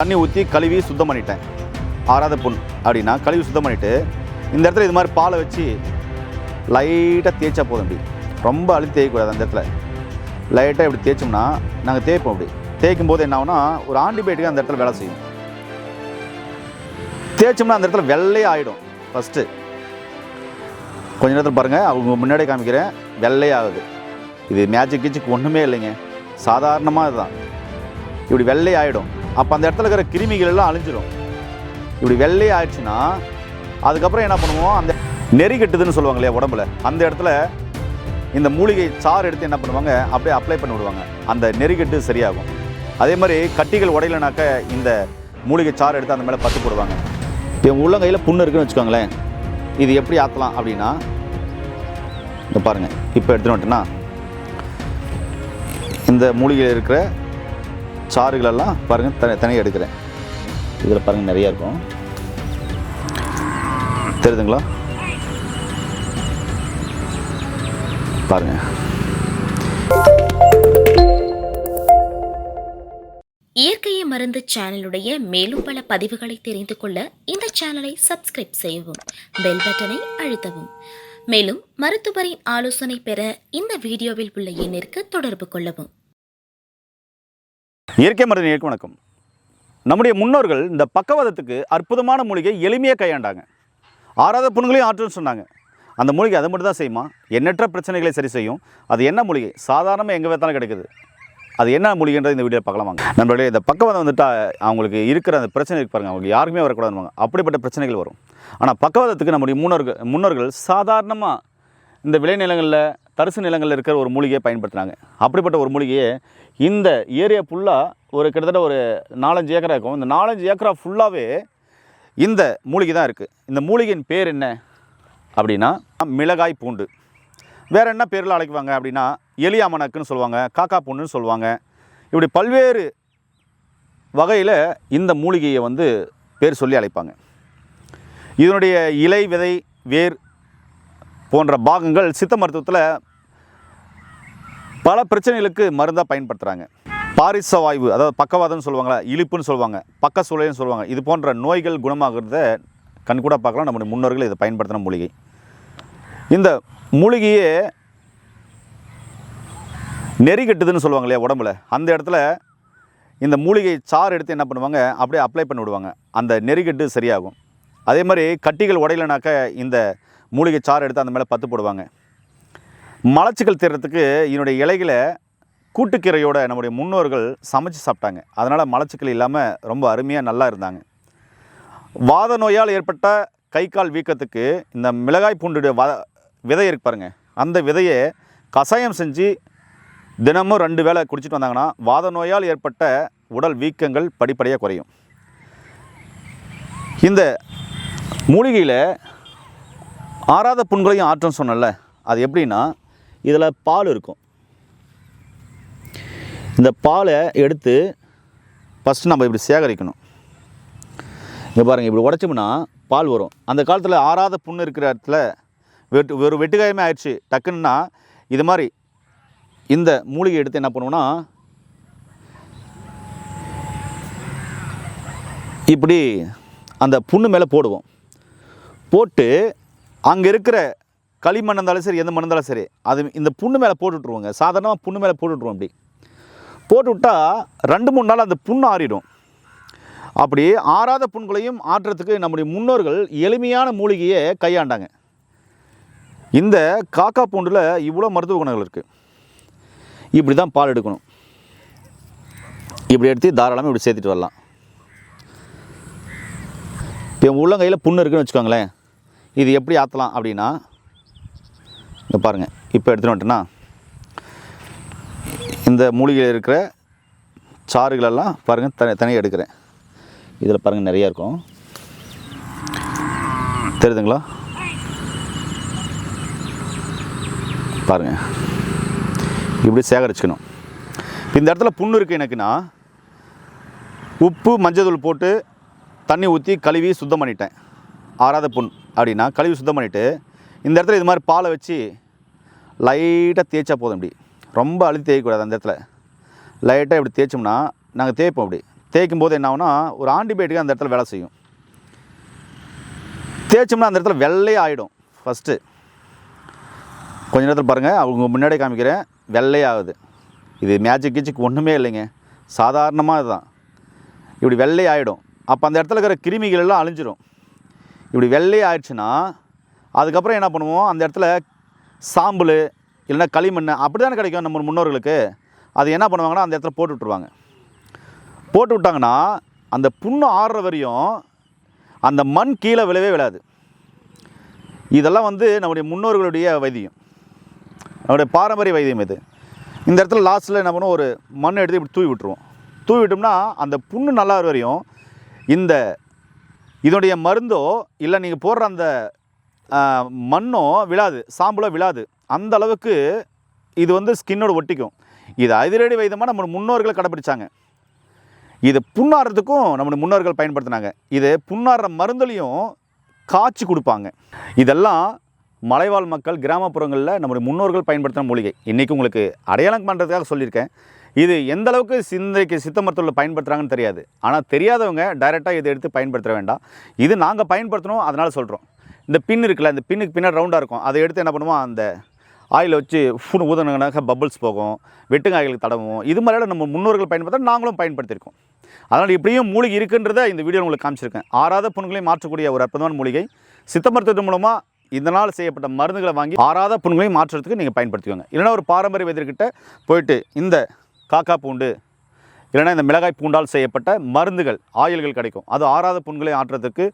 தண்ணி ஊற்றி கழுவி சுத்தம் பண்ணிட்டேன். ஆறாத புண் அப்படின்னா கழுவி சுத்தம் பண்ணிவிட்டு இந்த இடத்துல இது மாதிரி பாலை வச்சு லைட்டாக தேய்ச்சா போதும். அப்படி ரொம்ப அழுத்தி தேய்க்கக்கூடாது. அந்த இடத்துல லைட்டாக இப்படி தேய்ச்சோம்னா நாங்கள் தேய்ப்போம். அப்படி தேய்க்கும் போது என்ன ஆகுனா ஒரு ஆன்டிபயோட்டிக் அந்த இடத்துல வேலை செய்யும். தேய்ச்சோம்னா அந்த இடத்துல வெள்ளையே ஆகிடும். ஃபஸ்ட்டு கொஞ்ச நேரத்தில் பாருங்கள், அவங்க முன்னாடியே காமிக்கிறேன், வெள்ளையாகுது. இது மேஜிக் கிச்சிக்கு ஒன்றுமே இல்லைங்க, சாதாரணமாக இதுதான். இப்படி வெள்ளை ஆகிடும். அப்போ அந்த இடத்துல இருக்கிற கிருமிகள் எல்லாம் அழிஞ்சிடும். இப்படி வெள்ளை ஆயிடுச்சுன்னா அதுக்கப்புறம் என்ன பண்ணுவோம், அந்த நெறி கட்டுதுன்னு சொல்லுவாங்க இல்லையா உடம்புல, அந்த இடத்துல இந்த மூலிகை சாறு எடுத்து என்ன பண்ணுவாங்க, அப்படியே அப்ளை பண்ணி விடுவாங்க. அந்த நெறிக்கட்டு சரியாகும். அதே மாதிரி கட்டிகள் உடையலைனாக்க இந்த மூலிகை சாறு எடுத்து அந்த மேலே பத்து போடுவாங்க. இப்போ உள்ளங்கையில் புண்ணு இருக்குன்னு வச்சுக்கோங்களேன், இது எப்படி ஆற்றலாம் அப்படின்னா, இங்கே பாருங்கள், இப்போ எடுத்துன்னு வந்துட்டுன்னா இந்த மூலிகையில் இருக்கிற சாறுகளெல்லாம் பாருங்கள் தனியாக எடுக்கிறேன். இதில் பாருங்கள் நிறையா இருக்கும், தெரியுதுங்களா? பாருங்கள். இயற்கையை மருந்து சேனலுடைய மேலும் பல பதிவுகளை தெரிந்து கொள்ள இந்த சேனலை சப்ஸ்கிரைப் செய்யவும், பெல் பட்டனை அழுத்தவும். மேலும் மருத்துவரின் ஆலோசனை பெற இந்த வீடியோவில் உள்ள எண்ணிற்கு தொடர்பு கொள்ளவும். இயற்கை மருந்து நேயர்களுக்கு வணக்கம். நம்முடைய முன்னோர்கள் இந்த பக்கவாதத்துக்கு அற்புதமான மூலிகை எளிமையாக கையாண்டாங்க. ஆறாத புண்களையும் ஆற்றுன்னு சொன்னாங்க. அந்த மூலிகை அதை மட்டும் தான் செய்யுமா? எண்ணற்ற பிரச்சனைகளை சரி செய்யும். அது என்ன மூலிகை? சாதாரணமாக எங்கே வைத்தாலும் கிடைக்குது. அது என்ன மூலிகைன்றது இந்த வீடியோ பார்க்கலாம் வாங்க. நம்மளுடைய இந்த பக்கவாதம் வந்துட்டால் அவங்களுக்கு இருக்கிற அந்த பிரச்சனை இருக்கு பாருங்கள், அவங்களுக்கு யாருக்குமே வரக்கூடாதுன்னு அப்படிப்பட்ட பிரச்சனைகள் வரும். ஆனால் பக்கவாதத்துக்கு நம்முடைய முன்னோர்கள் சாதாரணமாக இந்த விளைநிலங்களில் தரிசு நிலங்களில் இருக்கிற ஒரு மூலிகையை பயன்படுத்தினாங்க. அப்படிப்பட்ட ஒரு மூலிகையை இந்த ஏரியா ஃபுல்லாக ஒரு கிட்டத்தட்ட ஒரு 4-5 ஏக்கரா இருக்கும். இந்த 4-5 ஏக்கரா ஃபுல்லாகவே இந்த மூலிகை தான் இருக்குது. இந்த மூலிகையின் பேர் என்ன அப்படின்னா மிளகாய் பூண்டு. வேறு என்ன பேரில் அழைக்குவாங்க அப்படின்னா எலியாமணக்குன்னு சொல்லுவாங்க, காக்கா பூண்டுன்னு சொல்லுவாங்க. இப்படி பல்வேறு வகையில் இந்த மூலிகையை பேர் சொல்லி அழைப்பாங்க. இதனுடைய இலை, விதை, வேர் போன்ற பாகங்கள் சித்த மருத்துவத்தில் பல பிரச்சனைகளுக்கு மருந்தாக பயன்படுத்துகிறாங்க. பாரிச வாய்வு, அதாவது பக்கவாதம்னு சொல்லுவாங்களா, இழிப்புன்னு சொல்லுவாங்க, பக்க சூளைன்னு சொல்லுவாங்க. இது போன்ற நோய்கள் குணமாகிறத கண்கூட பார்க்கலாம். நம்முடைய முன்னோர்கள் இதை பயன்படுத்தின மூலிகை. இந்த மூலிகையே நெறி கட்டுதுன்னு சொல்லுவாங்க இல்லையா உடம்புல, அந்த இடத்துல இந்த மூலிகை சாறு எடுத்து என்ன பண்ணுவாங்க, அப்படியே அப்ளை பண்ணி விடுவாங்க. அந்த நெறிக்கட்டு சரியாகும். அதே மாதிரி கட்டிகள் உடையலைனாக்க இந்த மூலிகை சாறு எடுத்து அந்த மேலே பத்து போடுவாங்க. மலச்சிக்கல் தீர்றதுக்கு இதனுடைய இலைகளை கூட்டுக்கீரையோடு நம்முடைய முன்னோர்கள் சமைச்சு சாப்பிட்டாங்க. அதனால் மலச்சிக்கல் இல்லாமல் ரொம்ப அருமையாக நல்லா இருந்தாங்க. வாத நோயால் ஏற்பட்ட கை கால் வீக்கத்துக்கு இந்த மிளகாய் பூண்டுடைய விதை இருக்கு பாருங்கள், அந்த விதையை கஷாயம் செஞ்சு தினமும் 2 வேளை குடிச்சிட்டு வந்தாங்கன்னா வாத நோயால் ஏற்பட்ட உடல் வீக்கங்கள் படிப்படியாக குறையும். இந்த மூலிகையில் ஆறாத புண்களையும் ஆற்றுன்னு சொன்னல, அது எப்படின்னா இதில் பால் இருக்கும். இந்த பாலை எடுத்து ஃபஸ்ட்டு நம்ம இப்படி சேகரிக்கணும். இங்கே பாருங்கள், இப்படி உடைச்சோம்னா பால் வரும். அந்த காலத்தில் ஆறாத புண்ணு இருக்கிற இடத்துல ஒரு வெட்டுக்காயமே ஆயிடுச்சு டக்குன்னா இது மாதிரி இந்த மூலிகை எடுத்து என்ன பண்ணுவோன்னா இப்படி அந்த புண்ணு மேலே போடுவோம். போட்டு அங்கே இருக்கிற களிமண் இருந்தாலும் சரி, எந்த மண் இருந்தாலும் சரி, அது இந்த புண்ணு மேலே போட்டு விட்ருவோங்க. சாதாரணமாக புண்ணு மேலே போட்டு விட்ருவோம். அப்படி போட்டு விட்டால் 2-3 நாள் அந்த புண்ணு ஆறிடும். அப்படி ஆறாத புண்களையும் ஆற்றுறதுக்கு நம்முடைய முன்னோர்கள் எளிமையான மூலிகையை கையாண்டாங்க. இந்த காக்கா பூண்டில் இவ்வளோ மருத்துவ குணங்கள் இருக்குது. இப்படி தான் பால் எடுக்கணும். இப்படி எடுத்து தாராளமாக இப்படி சேர்த்துட்டு வரலாம். இப்போ உள்ளங்கையில் புண்ணு இருக்குன்னு வச்சுக்கோங்களேன், இது எப்படி ஆற்றலாம் அப்படின்னா, இங்கே பாருங்கள், இப்போ எடுத்துன்னு வந்துட்டுன்னா இந்த மூலிகையில் இருக்கிற சாறுகளெல்லாம் பாருங்கள் தனியாக எடுக்கிறேன். இதில் பாருங்கள் நிறையா இருக்கும், தெரியுதுங்களா? பாருங்கள், இப்படி சேகரிச்சுக்கணும். இந்த இடத்துல புண்ணு இருக்குது எனக்குன்னா உப்பு மஞ்சள் போட்டு தண்ணி ஊற்றி கழுவி சுத்தம் பண்ணிட்டேன். ஆறாத புண் அப்படின்னா கழுவி சுத்தம் பண்ணிவிட்டு இந்த இடத்துல இது மாதிரி பாலை வச்சு லைட்டாக தேய்ச்சா போதும். இப்படி ரொம்ப அழுத்தி தேய்க்கக்கூடாது. அந்த இடத்துல லைட்டாக இப்படி தேய்ச்சோம்னா நாங்கள் தேய்ப்போம். அப்படி தேய்க்கும் போது என்ன ஆகும்னா ஒரு ஆன்டிபயோட்டிக் அந்த இடத்துல வேலை செய்யும். தேய்ச்சோம்னா அந்த இடத்துல வெள்ளையே ஆகிடும். ஃபஸ்ட்டு கொஞ்ச நேரத்தில் பாருங்கள், அவங்க முன்னாடியே காமிக்கிறேன், வெள்ளையாகுது. இது மேஜிக் கீஜிக் ஒன்றுமே இல்லைங்க, சாதாரணமாக இதுதான். இப்படி வெள்ளை ஆகிடும். அப்போ அந்த இடத்துல இருக்கிற கிருமிகள் எல்லாம் அழிஞ்சிரும். இப்படி வெள்ளை ஆயிடுச்சுன்னா அதுக்கப்புறம் என்ன பண்ணுவோம், அந்த இடத்துல சாம்பல் இல்லைன்னா களிமண் அப்படி தானே கிடைக்கும் நம்ம முன்னோர்களுக்கு. அது என்ன பண்ணுவாங்கன்னா அந்த இடத்துல போட்டு விட்ருவாங்க. போட்டு விட்டாங்கன்னா அந்த புண்ணு ஆறுற வரையும் அந்த மண் கீழே விழவே விழாது. இதெல்லாம் நம்முடைய முன்னோர்களுடைய வைத்தியம், நம்முடைய பாரம்பரிய வைத்தியம் இது. இந்த இடத்துல லாஸ்ட்டில் என்ன பண்ணுவோம், ஒரு மண் எடுத்து இப்படி தூவி விட்டுருவோம். தூவி விட்டோம்னா அந்த புண்ணு நல்லா வரையும் இதனுடைய மருந்தோ இல்லை நீங்கள் போடுற அந்த மண்ணோ விழாது, சாம்பலோ விழாது. அந்த அளவுக்கு இது ஸ்கின்னோட ஒட்டிக்கும். இது அதிரடி வைத்தியமாக நம்ம முன்னோர்களை கடைப்பிடிச்சாங்க. இது புண்ணாடுறதுக்கும் நம்முடைய முன்னோர்கள் பயன்படுத்தினாங்க. இது புண்ணாடுற மருந்துலையும் காய்ச்சி கொடுப்பாங்க. இதெல்லாம் மலைவாழ் மக்கள் கிராமப்புறங்களில் நம்முடைய முன்னோர்கள் பயன்படுத்தின மூலிகை. இன்றைக்கி உங்களுக்கு அடையாளம் பண்ணுறதுக்காக சொல்லியிருக்கேன். இது எந்த அளவுக்கு சித்த மருத்துவத்தில் பயன்படுத்துகிறாங்கன்னு தெரியாது. ஆனால் தெரியாதவங்க டைரெக்டாக இதை எடுத்து பயன்படுத்த வேண்டாம். இது நாங்கள் பயன்படுத்தணும், அதனால் சொல்கிறோம். இந்த பின் இருக்குல்ல, இந்த பின்னுக்கு பின்னாடி ரவுண்டாக இருக்கும், அதை எடுத்து என்ன பண்ணுவோம், அந்த ஆயில் வச்சு ஊதுனாக்க பபிள்ஸ் போகும், வெட்டுங்காய்களுக்கு தடவும். இது மாதிரியான நம்ம முன்னோர்கள் பயன்படுத்த நாங்களும் பயன்படுத்தியிருக்கோம். அதனால் இப்படியும் மூலிகை இருக்குன்றதை இந்த வீடியோ உங்களுக்கு காமிச்சிருக்கேன். ஆறாத புண்களையும் மாற்றக்கூடிய ஒரு அற்புதமான மூலிகை. சித்த மருத்துவத்தின் மூலமாக இதனால் செய்யப்பட்ட மருந்துகளை வாங்கி ஆறாத புண்களையும் மாற்றுறதுக்கு நீங்கள் பயன்படுத்திக்கோங்க. இல்லைனா ஒரு பாரம்பரிய வைத்தியர்கிட்ட போயிட்டு இந்த காக்கா பூண்டு இல்லைனா இந்த மிளகாய் பூண்டால் செய்யப்பட்ட மருந்துகள், ஆயில்கள் கிடைக்கும். அது ஆறாத புண்களை ஆற்றுறதுக்கு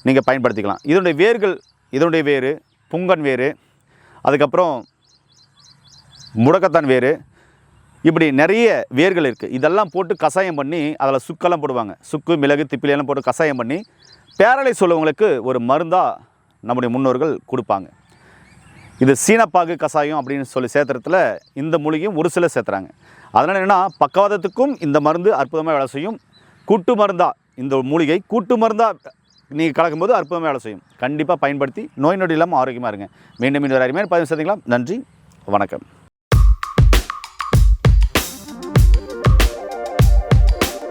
நீங்கள் பயன்படுத்திக்கலாம். இதனுடைய வேர்கள், இதனுடைய வேறு, புங்கன் வேறு, அதுக்கப்புறம் முடக்கத்தான் வேறு, இப்படி நிறைய வேர்கள் இருக்குது. இதெல்லாம் போட்டு கஷாயம் பண்ணி அதில் சுக்கெல்லாம் போடுவாங்க. சுக்கு, மிளகு, திப்பிலியெல்லாம் போட்டு கஷாயம் பண்ணி பேரலை சொல்லவங்களுக்கு ஒரு மருந்தாக நம்முடைய முன்னோர்கள் கொடுப்பாங்க. இது சீனப்பாகு கஷாயம் அப்படின்னு சொல்லி சேர்த்துறதுல இந்த மூலிகையும் ஒரு சில சேர்த்துறாங்க. அதனால் என்னென்னா பக்கவாதத்துக்கும் இந்த மருந்து அற்புதமாக வேலை செய்யும். கூட்டு மருந்தாக இந்த மூலிகை கூட்டு மருந்தாக நீங்கள் கலக்கும்போது அற்புதமாக வேலை செய்யும். கண்டிப்பாக பயன்படுத்தி நோய் நொடி இல்லாமல் ஆரோக்கியமாக இருங்க. மீண்டும் இன்னொரு அருமையான பதிவு சந்திக்கலாம். நன்றி, வணக்கம்.